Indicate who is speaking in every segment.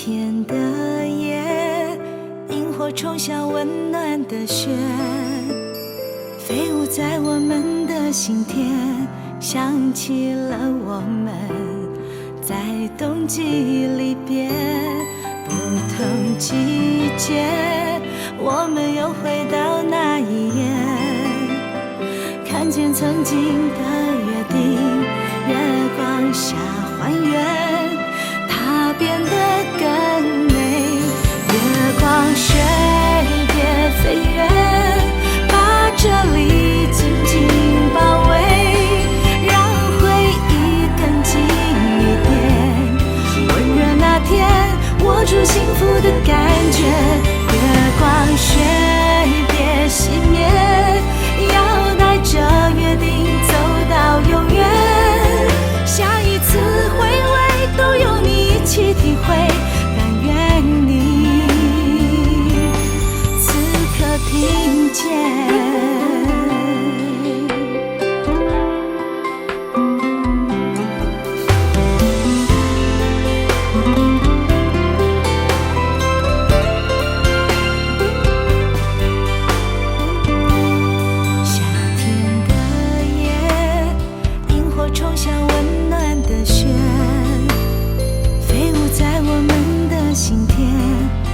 Speaker 1: 天的夜，萤火虫像温暖的雪，飞舞在我们的心田，想起了我们在冬季离别。不同季节，我们又回到那一夜，看见曾经的约定，月光下还原，它变得更美。月光雪别飞远，把这里紧紧包围，让回忆更近一点。温热那天，握住幸福的感觉。月光雪别熄灭，要带着约定走到永远。下一次回味都有你一起体会，但愿你此刻听见。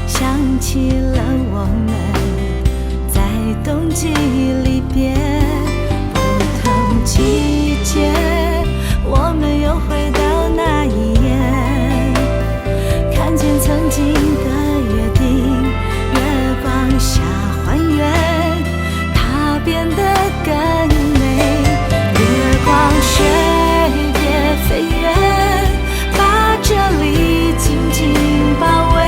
Speaker 1: 想起了我们在冬季离别，不同季节，我们又回到那一夜，看见曾经的约定，月光下还原，它变得更美。月光雪别飞远，把这里紧紧包围，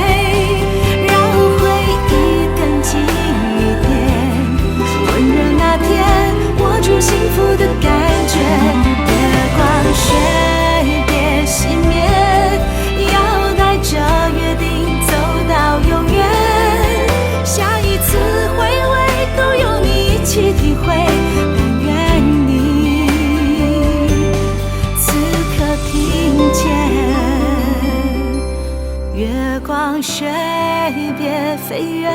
Speaker 1: 幸福的感觉。月光雪别熄灭，要带着约定走到永远。下一次回味都有你一起体会，但愿你此刻听见。月光雪别飞远，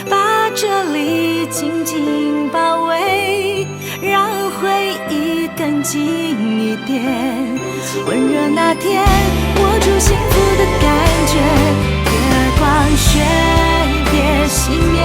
Speaker 1: 把这里紧紧包围，让回忆更近一点。温热那天，握住幸福的感觉。月光雪别熄灭，